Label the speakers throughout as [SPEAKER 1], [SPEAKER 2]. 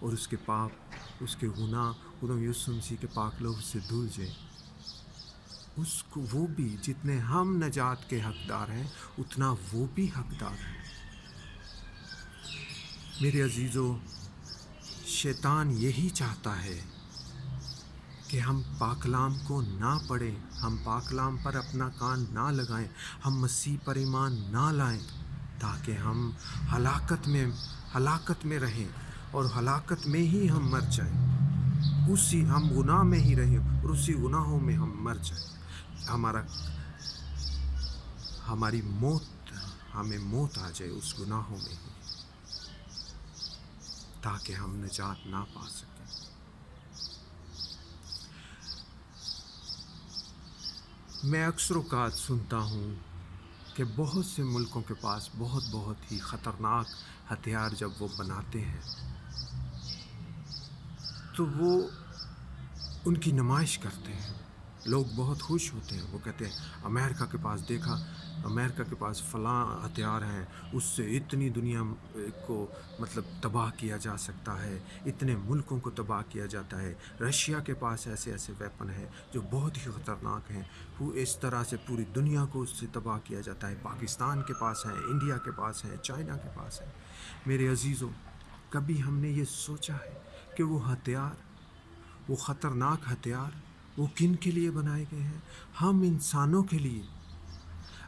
[SPEAKER 1] اور اس کے پاپ، اس کے گناہ خدا یسوع مسیح کے پاک لہو سے دھل جائیں۔ اس کو وہ بھی جتنے ہم نجات کے حقدار ہیں اتنا وہ بھی حقدار ہے۔ میرے عزیزو، شیطان یہی چاہتا ہے کہ ہم پاک کلام کو نہ پڑھیں، ہم پاک کلام پر اپنا کان نہ لگائیں، ہم مسیح پر ایمان نہ لائیں، تاکہ ہم ہلاکت میں رہیں اور ہلاکت میں ہی ہم مر جائیں، ہم گناہ میں ہی رہیں اور اسی گناہوں میں ہم مر جائیں، ہماری موت، ہمیں موت آ جائے اس گناہوں میں ہی، تاکہ ہم نجات نہ پا سکیں۔ میں اکثر اوقات سنتا ہوں کہ بہت سے ملکوں کے پاس بہت ہی خطرناک ہتھیار جب وہ بناتے ہیں تو وہ ان کی نمائش کرتے ہیں، لوگ بہت خوش ہوتے ہیں، وہ کہتے ہیں امریکہ کے پاس دیکھا، امریکہ کے پاس فلاں ہتھیار ہیں، اس سے اتنی دنیا کو تباہ کیا جا سکتا ہے، اتنے ملکوں کو تباہ کیا جاتا ہے، رشیا کے پاس ایسے ویپن ہیں جو بہت ہی خطرناک ہیں، وہ اس طرح سے پوری دنیا کو اس سے تباہ کیا جاتا ہے، پاکستان کے پاس ہیں، انڈیا کے پاس ہیں، چائنا کے پاس ہیں۔ میرے عزیزو، کبھی ہم نے یہ سوچا ہے کہ وہ ہتھیار، وہ خطرناک ہتھیار، وہ کن کے لیے بنائے گئے ہیں؟ ہم انسانوں کے لیے۔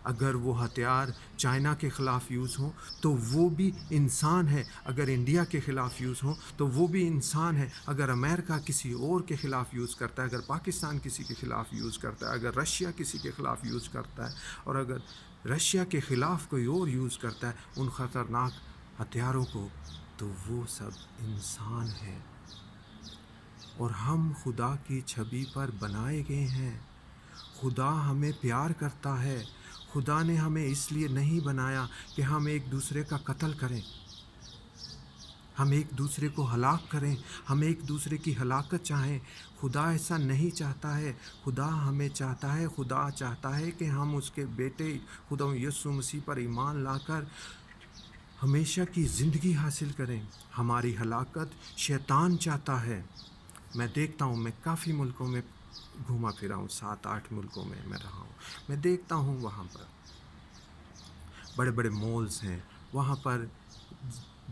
[SPEAKER 1] اگر وہ ہتھیار چائنا کے خلاف یوز ہوں تو وہ بھی انسان ہے، اگر انڈیا کے خلاف یوز ہوں تو وہ بھی انسان ہے، اگر امریکہ کسی اور کے خلاف یوز کرتا ہے، اگر پاکستان کسی کے خلاف یوز کرتا ہے، اگر رشیا کسی کے خلاف یوز کرتا ہے، اور اگر رشیا کے خلاف کوئی اور یوز کرتا ہے ان خطرناک ہتھیاروں کو، تو وہ سب انسان ہیں، اور ہم خدا کی چھبی پر بنائے گئے ہیں۔ خدا ہمیں پیار کرتا ہے، خدا نے ہمیں اس لیے نہیں بنایا کہ ہم ایک دوسرے کا قتل کریں، ہم ایک دوسرے کو ہلاک کریں، ہم ایک دوسرے کی ہلاکت چاہیں۔ خدا ایسا نہیں چاہتا ہے، خدا چاہتا ہے کہ ہم اس کے بیٹے خدا یسوع مسیح پر ایمان لا کر ہمیشہ کی زندگی حاصل کریں۔ ہماری ہلاکت شیطان چاہتا ہے۔ میں دیکھتا ہوں، میں کافی ملکوں میں گھوما پھرا ہوں، 7-8 ملکوں میں میں رہا ہوں، میں دیکھتا ہوں وہاں پر بڑے بڑے مالز ہیں، وہاں پر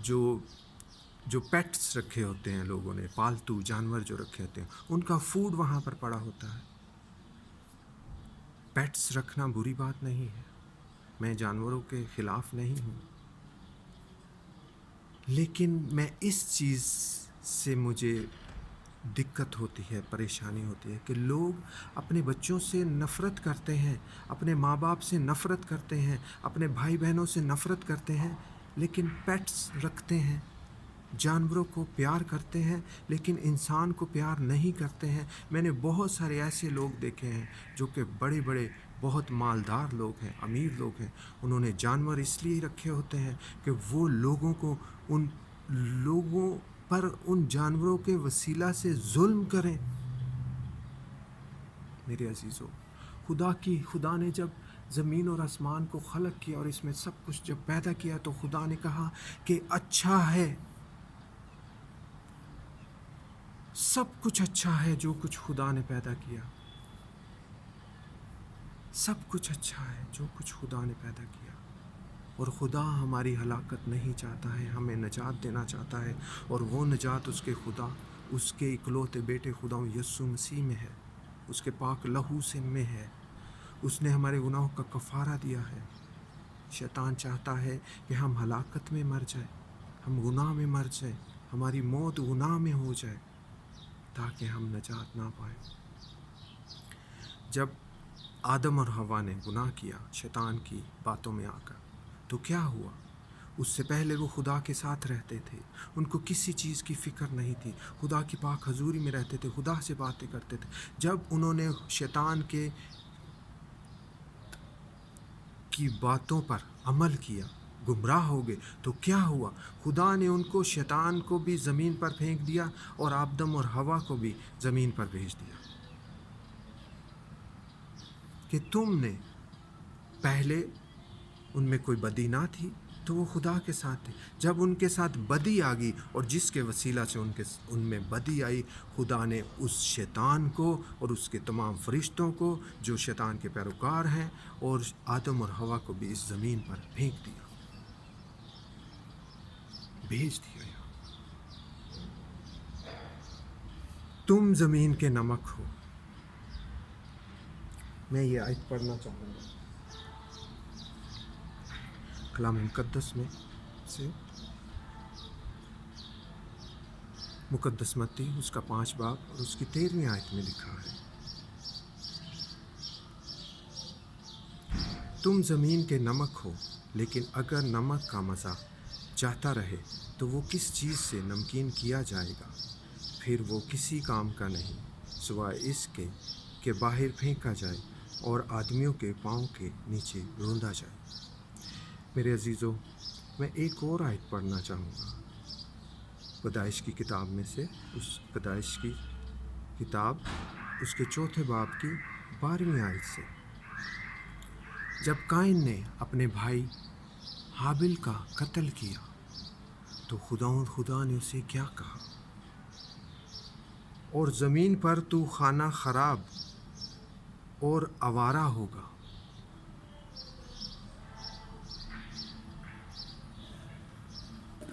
[SPEAKER 1] جو پیٹس رکھے ہوتے ہیں، لوگوں نے پالتو جانور جو رکھے ہوتے ہیں، ان کا فوڈ وہاں پر پڑا ہوتا ہے۔ پیٹس رکھنا بری بات نہیں ہے، میں جانوروں کے خلاف نہیں ہوں، لیکن میں اس چیز سے مجھے دقت ہوتی ہے، پریشانی ہوتی ہے کہ لوگ اپنے بچوں سے نفرت کرتے ہیں، اپنے ماں باپ سے نفرت کرتے ہیں، اپنے بھائی بہنوں سے نفرت کرتے ہیں، لیکن پیٹس رکھتے ہیں، جانوروں کو پیار کرتے ہیں، لیکن انسان کو پیار نہیں کرتے ہیں۔ میں نے بہت سارے ایسے لوگ دیکھے ہیں جو کہ بڑے بڑے بہت مالدار لوگ ہیں، امیر لوگ ہیں، انہوں نے جانور اس لیے رکھے ہوتے ہیں کہ وہ لوگوں پر ان جانوروں کے وسیلہ سے ظلم کریں۔ میرے عزیزو، خدا نے جب زمین اور آسمان کو خلق کیا اور اس میں سب کچھ جب پیدا کیا تو خدا نے کہا کہ اچھا ہے، سب کچھ اچھا ہے، جو کچھ خدا نے پیدا کیا سب کچھ اچھا ہے، جو کچھ خدا نے پیدا کیا۔ اور خدا ہماری ہلاکت نہیں چاہتا ہے، ہمیں نجات دینا چاہتا ہے، اور وہ نجات اس کے اکلوتے بیٹے خدا یسوع مسیح میں ہے، اس کے پاک لہو سے میں ہے۔ اس نے ہمارے گناہوں کا کفارہ دیا ہے۔ شیطان چاہتا ہے کہ ہم ہلاکت میں مر جائیں، ہم گناہ میں مر جائیں، ہماری موت گناہ میں ہو جائے، تاکہ ہم نجات نہ پائیں۔ جب آدم اور حوا نے گناہ کیا شیطان کی باتوں میں آ کر، تو کیا ہوا؟ اس سے پہلے وہ خدا کے ساتھ رہتے تھے، ان کو کسی چیز کی فکر نہیں تھی، خدا کی پاک حضوری میں رہتے تھے، خدا سے باتیں کرتے تھے۔ جب انہوں نے شیطان کی باتوں پر عمل کیا، گمراہ ہو گئے، تو کیا ہوا؟ خدا نے ان کو، شیطان کو بھی زمین پر پھینک دیا، اور آدم اور حوا کو بھی زمین پر بھیج دیا کہ تم نے پہلے ان میں کوئی بدی نہ تھی، تو وہ خدا کے ساتھ تھے۔ جب ان کے ساتھ بدی آ گئی اور جس کے وسیلہ سے ان میں بدی آئی، خدا نے اس شیطان کو اور اس کے تمام فرشتوں کو جو شیطان کے پیروکار ہیں اور آدم اور حوا کو بھی اس زمین پر پھینک دیا، بھیج دیا۔ تم زمین کے نمک ہو۔ میں یہ آیت پڑھنا چاہوں گا کلام مقدس میں سے، مقدس متی اس کا 5 باب اور اس کی 13ویں آیت میں لکھا ہے، تم زمین کے نمک ہو، لیکن اگر نمک کا مزہ جاتا رہے تو وہ کس چیز سے نمکین کیا جائے گا؟ پھر وہ کسی کام کا نہیں سوائے اس کے کہ باہر پھینکا جائے اور آدمیوں کے پاؤں کے نیچے روندا جائے۔ میرے عزیزو، میں ایک اور آیت پڑھنا چاہوں گا پیدائش کی کتاب میں سے، اس پیدائش کی کتاب اس کے 4 باب کی 12ویں آیت سے۔ جب قائن نے اپنے بھائی حابل کا قتل کیا تو خدا نے اسے کیا کہا؟ اور زمین پر تو خانہ خراب اور آوارہ ہوگا۔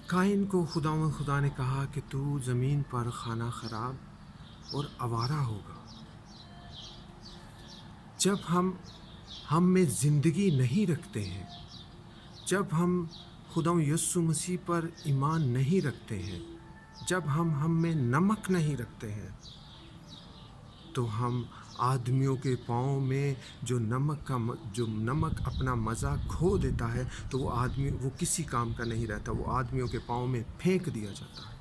[SPEAKER 1] قائن کو خدا نے کہا کہ تو زمین پر خانہ خراب اور آوارہ ہوگا۔ جب ہم میں زندگی نہیں رکھتے ہیں، جب ہم خدا یسوع مسیح پر ایمان نہیں رکھتے ہیں، جب ہم میں نمک نہیں رکھتے ہیں، تو ہم آدمیوں کے پاؤں میں جو نمک اپنا مزہ کھو دیتا ہے تو وہ کسی کام کا نہیں رہتا، وہ آدمیوں کے پاؤں میں پھینک دیا جاتا ہے۔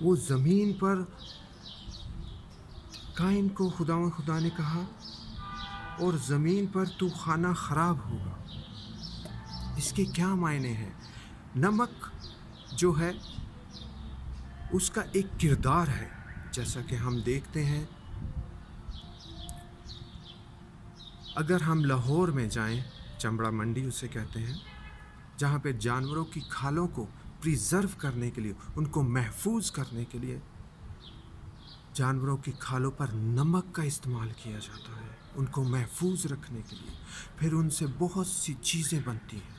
[SPEAKER 1] وہ زمین پر قائن کو خدا نے کہا، اور زمین پر تو خانہ خراب ہوگا۔ اس کے کیا معنی ہیں؟ نمک جو ہے اس کا ایک کردار ہے، جیسا کہ ہم دیکھتے ہیں اگر ہم لاہور میں جائیں، چمڑا منڈی اسے کہتے ہیں، جہاں پہ جانوروں کی کھالوں کو پریزرو کرنے کے لیے، ان کو محفوظ کرنے کے لیے جانوروں کی کھالوں پر نمک کا استعمال کیا جاتا ہے، ان کو محفوظ رکھنے کے لیے۔ پھر ان سے بہت سی چیزیں بنتی ہیں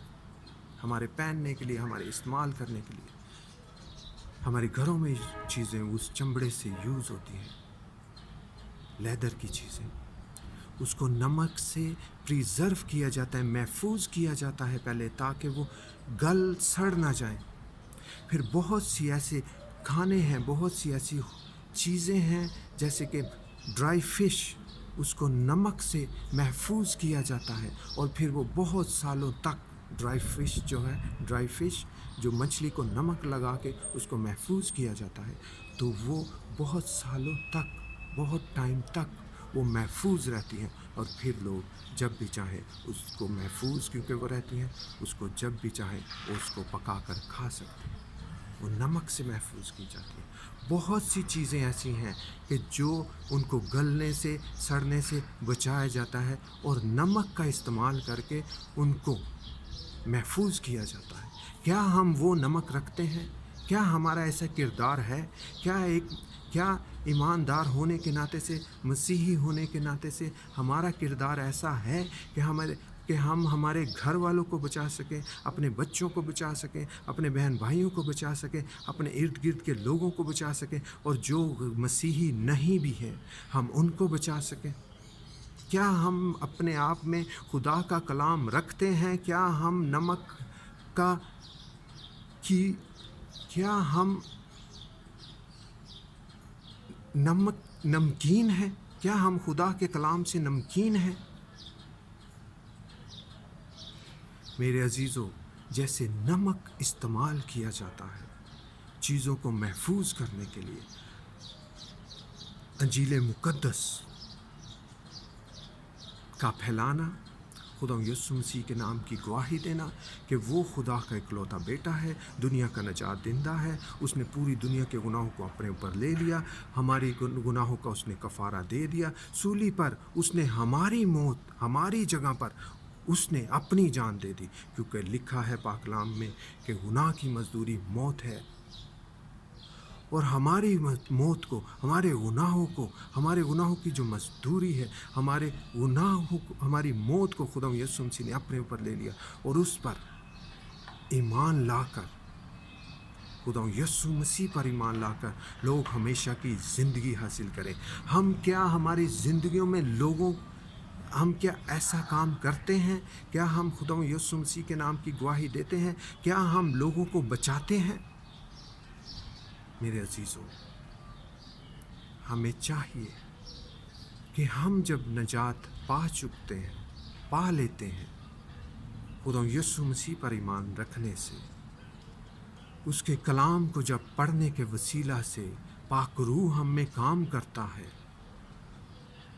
[SPEAKER 1] ہمارے پہننے کے لیے، ہمارے استعمال کرنے کے لیے۔ ہمارے گھروں میں چیزیں اس چمڑے سے یوز ہوتی ہیں، لیدر کی چیزیں، اس کو نمک سے پریزرو کیا جاتا ہے، محفوظ کیا جاتا ہے پہلے، تاکہ وہ گل سڑ نہ جائیں۔ پھر بہت سی ایسے کھانے ہیں، بہت سی ایسی چیزیں ہیں جیسے کہ ڈرائی فش، اس کو نمک سے محفوظ کیا جاتا ہے، اور پھر وہ بہت سالوں تک ڈرائی فش جو مچھلی کو نمک لگا کے اس کو محفوظ کیا جاتا ہے، تو وہ بہت سالوں تک، بہت ٹائم تک وہ محفوظ رہتی ہیں، اور پھر لوگ جب بھی چاہیں اس کو محفوظ، کیونکہ وہ رہتی ہیں، اس کو جب بھی چاہیں اس کو پکا کر کھا سکتے ہیں، وہ نمک سے محفوظ کی جاتی ہے۔ بہت سی چیزیں ایسی ہیں کہ جو ان کو گلنے سے، سڑنے سے بچایا جاتا ہے، اور نمک کا استعمال کر کے ان کو محفوظ کیا جاتا ہے۔ کیا ہم وہ نمک رکھتے ہیں؟ کیا ہمارا ایسا کردار ہے؟ کیا ایماندار ہونے کے ناطے سے، مسیحی ہونے کے ناطے سے ہمارا کردار ایسا ہے کہ ہم ہمارے گھر والوں کو بچا سکیں، اپنے بچوں کو بچا سکیں، اپنے بہن بھائیوں کو بچا سکیں، اپنے ارد گرد کے لوگوں کو بچا سکیں، اور جو مسیحی نہیں بھی ہیں ہم ان کو بچا سکیں؟ کیا ہم اپنے آپ میں خدا کا کلام رکھتے ہیں؟ کیا ہم نمکین ہیں؟ کیا ہم خدا کے کلام سے نمکین ہیں؟ میرے عزیزو، جیسے نمک استعمال کیا جاتا ہے چیزوں کو محفوظ کرنے کے لیے، انجیل مقدس کا پھیلانا، خدا یسوع مسیح کے نام کی گواہی دینا کہ وہ خدا کا اکلوتا بیٹا ہے، دنیا کا نجات دہندہ ہے، اس نے پوری دنیا کے گناہوں کو اپنے اوپر لے لیا، ہماری گناہوں کا اس نے کفارہ دے دیا، سولی پر اس نے ہماری موت، ہماری جگہ پر اس نے اپنی جان دے دی، کیونکہ لکھا ہے پاک کلام میں کہ گناہ کی مزدوری موت ہے، اور ہماری موت کو، ہمارے گناہوں کی جو مزدوری ہے، ہماری موت کو خدا یسوع مسیح نے اپنے اوپر لے لیا، اور اس پر ایمان لا کر، خدا یسوع مسیح پر ایمان لا کر لوگ ہمیشہ کی زندگی حاصل کریں۔ ہماری زندگیوں میں ہم کیا ایسا کام کرتے ہیں؟ کیا ہم خدا یسوع مسیح کے نام کی گواہی دیتے ہیں؟ کیا ہم لوگوں کو بچاتے ہیں؟ میرے عزیزوں، ہمیں چاہیے کہ ہم جب نجات پا لیتے ہیں خدا یسوع مسیح پر ایمان رکھنے سے، اس کے کلام کو جب پڑھنے کے وسیلہ سے پاک روح ہم میں کام کرتا ہے،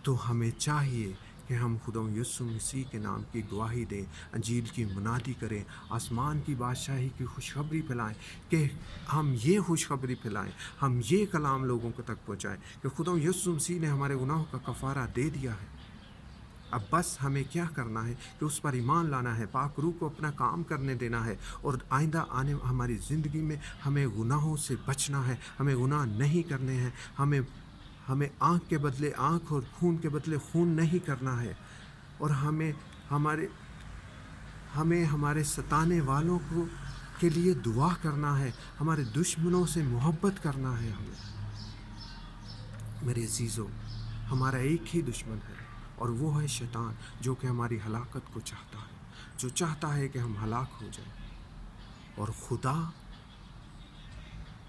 [SPEAKER 1] تو ہمیں چاہیے کہ ہم خدا یسوع مسیح کے نام کی گواہی دیں، انجیل کی منادی کریں، آسمان کی بادشاہی کی خوشخبری پھیلائیں، کہ ہم یہ خوشخبری پھیلائیں، ہم یہ کلام لوگوں کو تک پہنچائیں کہ خدا یسوع مسیح نے ہمارے گناہوں کا کفارہ دے دیا ہے۔ اب بس ہمیں کیا کرنا ہے کہ اس پر ایمان لانا ہے، پاک روح کو اپنا کام کرنے دینا ہے، اور آئندہ آنے ہماری زندگی میں ہمیں گناہوں سے بچنا ہے، ہمیں گناہ نہیں کرنے ہیں، ہمیں آنکھ کے بدلے آنکھ اور خون کے بدلے خون نہیں کرنا ہے، اور ہمیں ہمارے ستانے والوں کے لیے دعا کرنا ہے، ہمارے دشمنوں سے محبت کرنا ہے۔ میرے عزیزوں، ہمارا ایک ہی دشمن ہے، اور وہ ہے شیطان، جو کہ ہماری ہلاکت کو چاہتا ہے، جو چاہتا ہے کہ ہم ہلاک ہو جائیں، اور خدا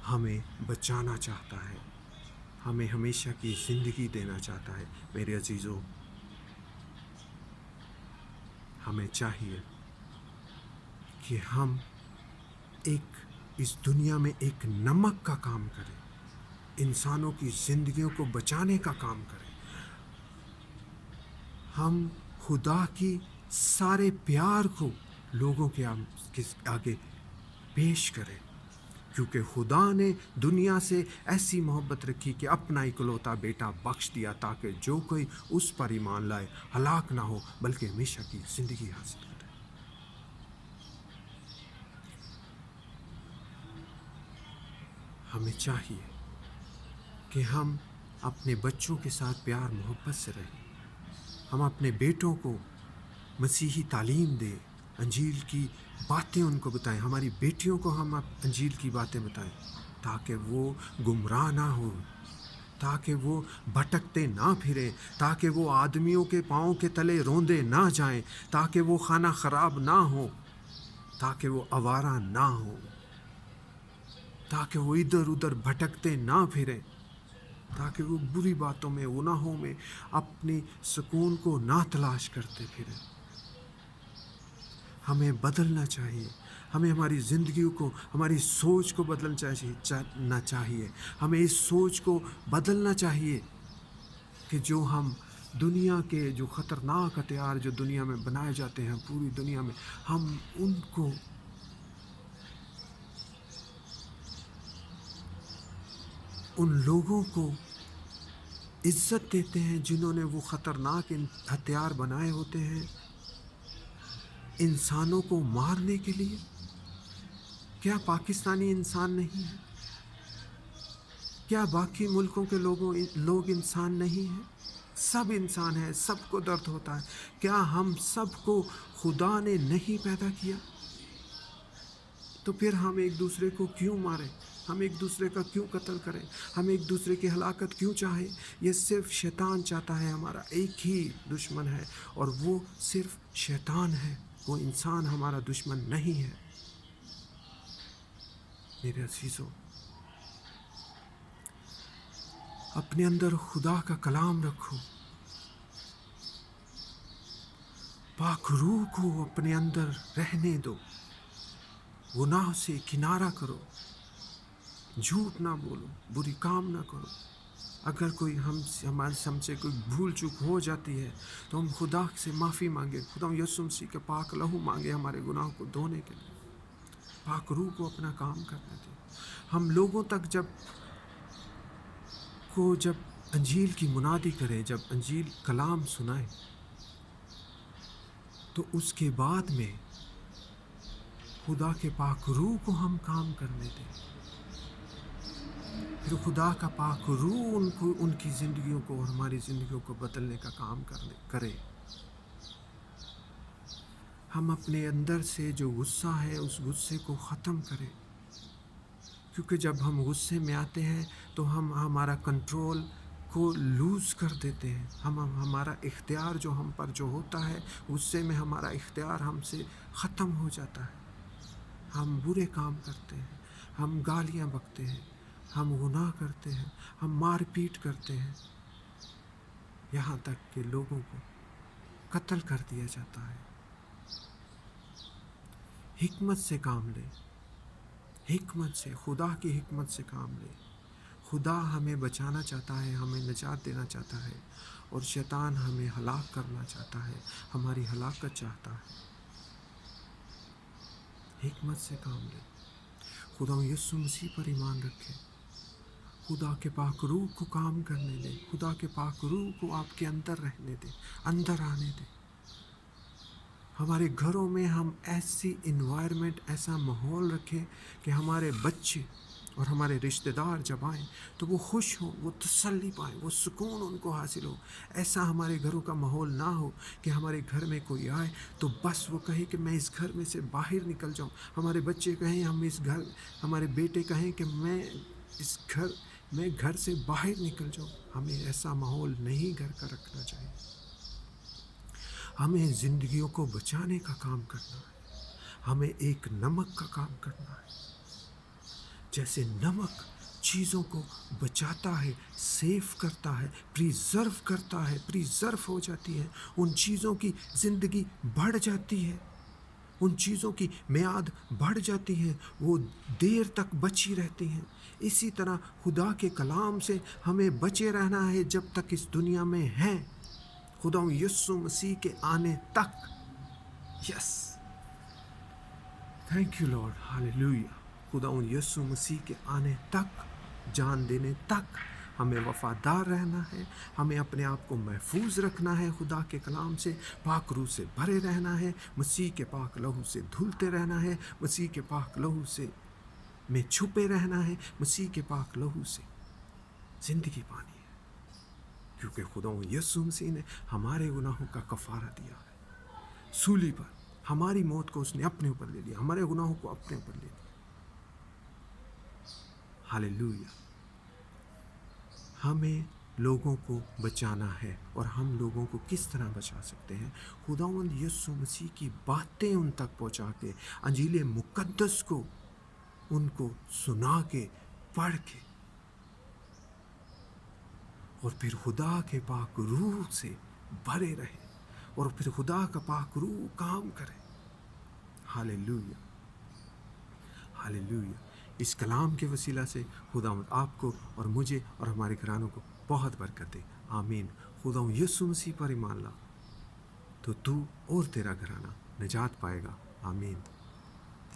[SPEAKER 1] ہمیں بچانا چاہتا ہے، ہمیں ہمیشہ کی زندگی دینا چاہتا ہے۔ میرے عزیزوں، ہمیں چاہیے کہ ہم اس دنیا میں ایک نمک کا کام کریں، انسانوں کی زندگیوں کو بچانے کا کام کریں، ہم خدا کی سارے پیار کو لوگوں کے آگے پیش کریں، کیونکہ خدا نے دنیا سے ایسی محبت رکھی کہ اپنا اکلوتا بیٹا بخش دیا، تاکہ جو کوئی اس پر ایمان لائے ہلاک نہ ہو بلکہ ہمیشہ کی زندگی حاصل کرے۔ ہمیں چاہیے کہ ہم اپنے بچوں کے ساتھ پیار محبت سے رہیں، ہم اپنے بیٹوں کو مسیحی تعلیم دیں، انجیل کی باتیں ان کو بتائیں، ہماری بیٹیوں کو ہم انجیل کی باتیں بتائیں، تاکہ وہ گمراہ نہ ہو، تاکہ وہ بھٹکتے نہ پھریں، تاکہ وہ آدمیوں کے پاؤں کے تلے روندے نہ جائیں، تاکہ وہ خانہ خراب نہ ہوں، تاکہ وہ آوارہ نہ ہوں، تاکہ وہ ادھر ادھر بھٹکتے نہ پھریں، تاکہ وہ بری باتوں میں، گناہوں میں اپنی سکون کو نہ تلاش کرتے پھریں۔ ہمیں بدلنا چاہیے، ہمیں ہماری زندگیوں کو، ہماری سوچ کو بدلنا چاہیے، ہمیں اس سوچ کو بدلنا چاہیے کہ جو ہم دنیا کے جو خطرناک ہتھیار جو دنیا میں بنائے جاتے ہیں، پوری دنیا میں، ہم ان لوگوں کو عزت دیتے ہیں جنہوں نے وہ خطرناک ہتھیار بنائے ہوتے ہیں انسانوں کو مارنے کے لیے۔ کیا پاکستانی انسان نہیں ہے؟ کیا باقی ملکوں کے لوگ انسان نہیں ہیں؟ سب انسان ہیں، سب کو درد ہوتا ہے۔ کیا ہم سب کو خدا نے نہیں پیدا کیا؟ تو پھر ہم ایک دوسرے کو کیوں ماریں؟ ہم ایک دوسرے کا کیوں قتل کریں؟ ہم ایک دوسرے کی ہلاکت کیوں چاہیں؟ یہ صرف شیطان چاہتا ہے، ہمارا ایک ہی دشمن ہے، اور وہ صرف شیطان ہے، وہ انسان ہمارا دشمن نہیں ہے۔ میرے عزیزوں، اپنے اندر خدا کا کلام رکھو، پاک روح کو اپنے اندر رہنے دو، گناہ سے کنارہ کرو، جھوٹ نہ بولو، بری کام نہ کرو۔ اگر کوئی ہم سے کوئی بھول چوک ہو جاتی ہے تو ہم خدا سے معافی مانگے، خدا یسوع مسیح کے پاک لہو مانگے ہمارے گناہوں کو دھونے کے لیے، پاک روح کو اپنا کام کرنے دیں۔ ہم لوگوں تک جب انجیل کی منادی کریں، جب انجیل کلام سنائیں، تو اس کے بعد میں خدا کے پاک روح کو ہم کام کرنے دیں، پھر خدا کا پاک روح ان کی زندگیوں کو اور ہماری زندگیوں کو بدلنے کا کام کرے۔ ہم اپنے اندر سے جو غصہ ہے اس غصے کو ختم کریں، کیونکہ جب ہم غصے میں آتے ہیں تو ہم ہمارا کنٹرول کو لوز کر دیتے ہیں، ہمارا اختیار جو ہم پر جو ہوتا ہے، غصے میں ہمارا اختیار ہم سے ختم ہو جاتا ہے۔ ہم برے کام کرتے ہیں، ہم گالیاں بکتے ہیں، ہم گناہ کرتے ہیں، ہم مار پیٹ کرتے ہیں، یہاں تک کہ لوگوں کو قتل کر دیا جاتا ہے۔ حکمت سے کام لیں، حکمت سے، خدا کی حکمت سے کام لیں۔ خدا ہمیں بچانا چاہتا ہے، ہمیں نجات دینا چاہتا ہے، اور شیطان ہمیں ہلاک کرنا چاہتا ہے، ہماری ہلاکت چاہتا ہے۔ حکمت سے کام لیں، خدا یسوع مسیح پر ایمان رکھیں، خدا کے پاک روح کو کام کرنے دیں، خدا کے پاک روح کو آپ کے اندر رہنے دیں، اندر آنے دیں۔ ہمارے گھروں میں ہم ایسی انوائرمنٹ، ایسا ماحول رکھیں کہ ہمارے بچے اور ہمارے رشتہ دار جب آئیں تو وہ خوش ہوں، وہ تسلی پائیں، وہ سکون ان کو حاصل ہو۔ ایسا ہمارے گھروں کا ماحول نہ ہو کہ ہمارے گھر میں کوئی آئے تو بس وہ کہے کہ میں اس گھر میں سے باہر نکل جاؤں، ہمارے بچے کہیں ہمارے بیٹے کہیں کہ میں گھر سے باہر نکل جاؤں۔ ہمیں ایسا ماحول نہیں گھر کا رکھنا چاہیے۔ ہمیں زندگیوں کو بچانے کا کام کرنا ہے، ہمیں ایک نمک کا کام کرنا ہے۔ جیسے نمک چیزوں کو بچاتا ہے، سیف کرتا ہے، پریزرو کرتا ہے، پریزرو ہو جاتی ہے، ان چیزوں کی زندگی بڑھ جاتی ہے، ان چیزوں کی میعاد بڑھ جاتی ہے، وہ دیر تک بچی رہتی ہیں۔ اسی طرح خدا کے کلام سے ہمیں بچے رہنا ہے جب تک اس دنیا میں ہیں، خدا یسوع مسیح کے آنے تک۔ یس، تھینک یو لارڈ، ہاللیلویہ۔ خدا یسوع مسیح کے آنے تک، جان دینے تک ہمیں وفادار رہنا ہے، ہمیں اپنے آپ کو محفوظ رکھنا ہے، خدا کے کلام سے پاک روح سے بھرے رہنا ہے، مسیح کے پاک لہو سے دھلتے رہنا ہے، مسیح کے پاک لہو سے میں چھپے رہنا ہے، مسیح کے پاک لہو سے زندگی پانی ہے، کیونکہ خدا یسوع مسیح نے ہمارے گناہوں کا کفارہ دیا ہے صلیب پر۔ ہماری موت کو اس نے اپنے اوپر لے لیا، ہمارے گناہوں کو اپنے اوپر لے لیا۔ ہاللیلویہ۔ ہمیں لوگوں کو بچانا ہے، اور ہم لوگوں کو کس طرح بچا سکتے ہیں؟ خداوند یسوع مسیح کی باتیں ان تک پہنچا کے، انجیل مقدس کو ان کو سنا کے، پڑھ کے، اور پھر خدا کے پاک روح سے بھرے رہے، اور پھر خدا کا پاک روح کام کرے۔ ہاللیلویہ، ہاللیلویہ۔ اس کلام کے وسیلہ سے خداوند آپ کو اور مجھے اور ہمارے گھرانوں کو بہت برکت دے، آمین۔ خداوند یسوع مسیح پر ایمان لا تو اور تیرا گھرانہ نجات پائے گا، آمین۔